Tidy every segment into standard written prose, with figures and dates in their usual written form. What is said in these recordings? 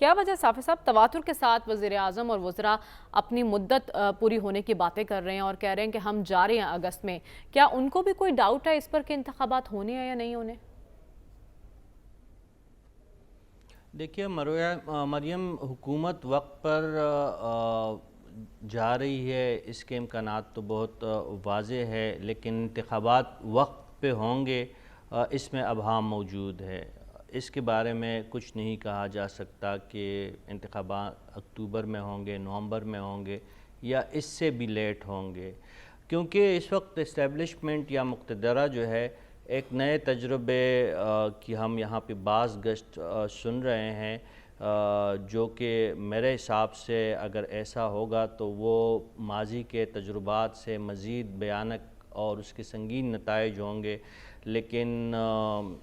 کیا وجہ صافی صاحب تواتر کے ساتھ وزیر اعظم اور وزراء اپنی مدت پوری ہونے کی باتیں کر رہے ہیں اور کہہ رہے ہیں کہ ہم جا رہے ہیں اگست میں؟ کیا ان کو بھی کوئی ڈاؤٹ ہے اس پر کہ انتخابات ہونے ہیں یا نہیں ہونے؟ دیکھیے مریم، حکومت وقت پر جا رہی ہے، اس کے امکانات تو بہت واضح ہے، لیکن انتخابات وقت پہ ہوں گے اس میں ابہام موجود ہے۔ اس کے بارے میں کچھ نہیں کہا جا سکتا کہ انتخابات اکتوبر میں ہوں گے، نومبر میں ہوں گے یا اس سے بھی لیٹ ہوں گے، کیونکہ اس وقت اسٹیبلشمنٹ یا مقتدرہ جو ہے ایک نئے تجربے کی ہم یہاں پہ بعض گشت سن رہے ہیں، جو کہ میرے حساب سے اگر ایسا ہوگا تو وہ ماضی کے تجربات سے مزید بھیانک اور اس کے سنگین نتائج ہوں گے۔ لیکن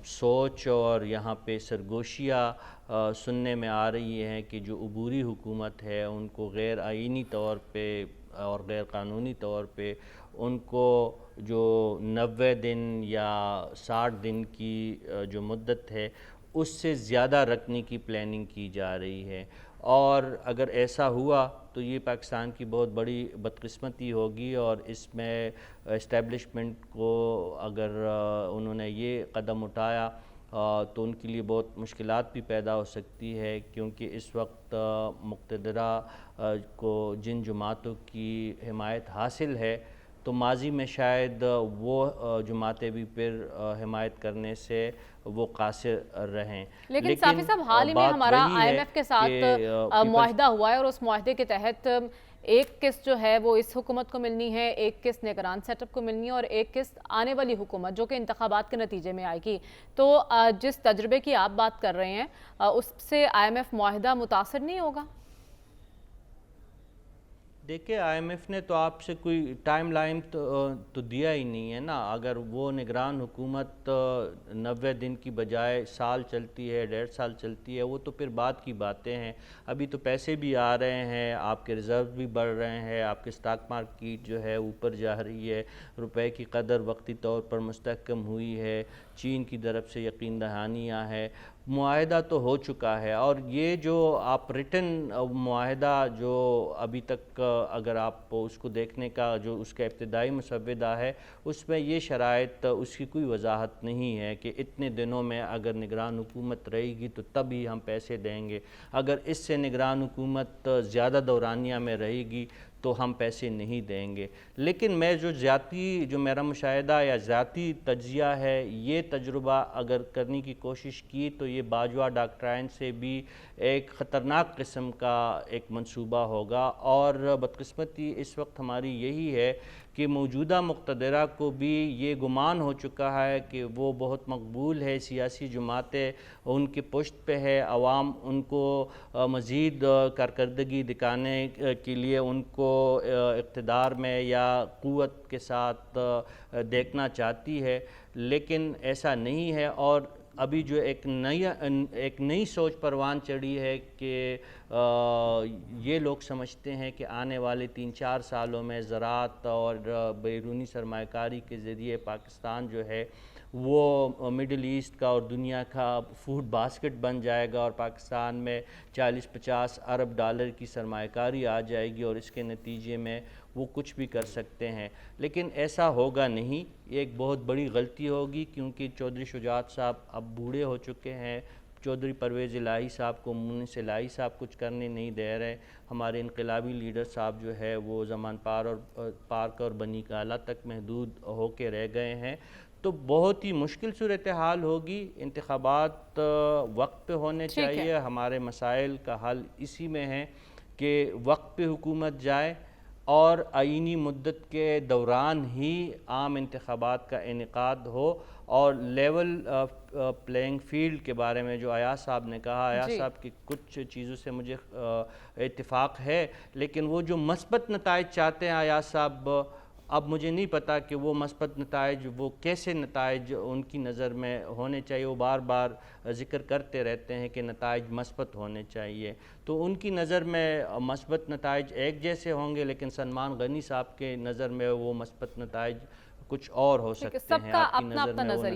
سوچ اور یہاں پہ سرگوشیاں سننے میں آ رہی ہیں کہ جو عبوری حکومت ہے ان کو غیر آئینی طور پہ اور غیر قانونی طور پہ ان کو جو 90 دن یا 60 دن کی جو مدت ہے اس سے زیادہ رکھنے کی پلاننگ کی جا رہی ہے، اور اگر ایسا ہوا تو یہ پاکستان کی بہت بڑی بدقسمتی ہوگی، اور اس میں اسٹیبلشمنٹ کو اگر انہوں نے یہ قدم اٹھایا تو ان کے لیے بہت مشکلات بھی پیدا ہو سکتی ہے، کیونکہ اس وقت مقتدرہ کو جن جماعتوں کی حمایت حاصل ہے تو ماضی میں شاید وہ جماعتیں بھی پھر حمایت کرنے سے وہ قاصر رہیں۔ لیکن صافی صاحب حال ہی میں بات ہمارا وہی آئی ایم ہے ایف کے کہ ساتھ پیپلز معاہدہ ہوا ہے، اور اس معاہدے کے تحت ایک قسط جو ہے وہ اس حکومت کو ملنی ہے، ایک قسط نگران سیٹ اپ کو ملنی ہے، اور ایک قسط آنے والی حکومت جو کہ انتخابات کے نتیجے میں آئے گی۔ تو جس تجربے کی آپ بات کر رہے ہیں اس سے آئی ایم ایف معاہدہ متاثر نہیں ہوگا؟ دیکھیں، آئی ایم ایف نے تو آپ سے کوئی ٹائم لائن تو دیا ہی نہیں ہے نا۔ اگر وہ نگران حکومت 90 دن کی بجائے سال چلتی ہے، 1.5 سال چلتی ہے، وہ تو پھر بعد کی باتیں ہیں۔ ابھی تو پیسے بھی آ رہے ہیں، آپ کے ریزرو بھی بڑھ رہے ہیں، آپ کے سٹاک مارکیٹ جو ہے اوپر جا رہی ہے، روپے کی قدر وقتی طور پر مستحکم ہوئی ہے، چین کی طرف سے یقین دہانیاں ہیں، معاہدہ تو ہو چکا ہے۔ اور یہ جو آپ ریٹن معاہدہ جو ابھی تک اگر آپ اس کو دیکھنے کا جو اس کا ابتدائی مسودہ ہے، اس میں یہ شرائط اس کی کوئی وضاحت نہیں ہے کہ اتنے دنوں میں اگر نگران حکومت رہے گی تو تب ہی ہم پیسے دیں گے، اگر اس سے نگران حکومت زیادہ دورانیہ میں رہے گی تو ہم پیسے نہیں دیں گے۔ لیکن میں جو میرا مشاہدہ یا ذاتی تجزیہ ہے، یہ تجربہ اگر کرنے کی کوشش کی تو یہ باجوہ ڈاکٹرائن سے بھی ایک خطرناک قسم کا ایک منصوبہ ہوگا، اور بدقسمتی اس وقت ہماری یہی ہے کہ موجودہ مقتدرہ کو بھی یہ گمان ہو چکا ہے کہ وہ بہت مقبول ہے، سیاسی جماعتیں ان کی پشت پہ ہے، عوام ان کو مزید کارکردگی دکھانے کے لیے ان کو اقتدار میں یا قوت کے ساتھ دیکھنا چاہتی ہے، لیکن ایسا نہیں ہے۔ اور ابھی جو ایک نئی سوچ پروان چڑھی ہے کہ یہ لوگ سمجھتے ہیں کہ آنے والے 3-4 سالوں میں زراعت اور بیرونی سرمایہ کاری کے ذریعے پاکستان جو ہے وہ مڈل ایسٹ کا اور دنیا کا فوڈ باسکٹ بن جائے گا، اور پاکستان میں 40-50 ارب ڈالر کی سرمایہ کاری آ جائے گی، اور اس کے نتیجے میں وہ کچھ بھی کر سکتے ہیں۔ لیکن ایسا ہوگا نہیں، یہ ایک بہت بڑی غلطی ہوگی، کیونکہ چودھری شجاعت صاحب اب بوڑھے ہو چکے ہیں، چودھری پرویز الہی صاحب کو مونس الہی صاحب کچھ کرنے نہیں دے رہے، ہمارے انقلابی لیڈر صاحب جو ہے وہ زمان پارک اور بنی گالہ تک محدود ہو کے رہ گئے ہیں۔ تو بہت ہی مشکل صورتحال ہوگی۔ انتخابات وقت پہ ہونے ٹھیک ہے۔ چاہیے، ہمارے مسائل کا حل اسی میں ہے کہ وقت پہ حکومت جائے اور آئینی مدت کے دوران ہی عام انتخابات کا انعقاد ہو، اور لیول پلینگ فیلڈ کے بارے میں جو ایاز صاحب نے کہا، ایاز جی صاحب کی کچھ چیزوں سے مجھے اتفاق ہے، لیکن وہ جو مثبت نتائج چاہتے ہیں ایاز صاحب، اب مجھے نہیں پتا کہ وہ مثبت نتائج وہ کیسے نتائج ان کی نظر میں ہونے چاہیے۔ وہ بار بار ذکر کرتے رہتے ہیں کہ نتائج مثبت ہونے چاہیے، تو ان کی نظر میں مثبت نتائج ایک جیسے ہوں گے، لیکن سلمان غنی صاحب کے نظر میں وہ مثبت نتائج کچھ اور ہو ٹھیک ہے، سکتے سب ہیں، کا آپ کی اپنا نظر اپنا میں وہ نظریہ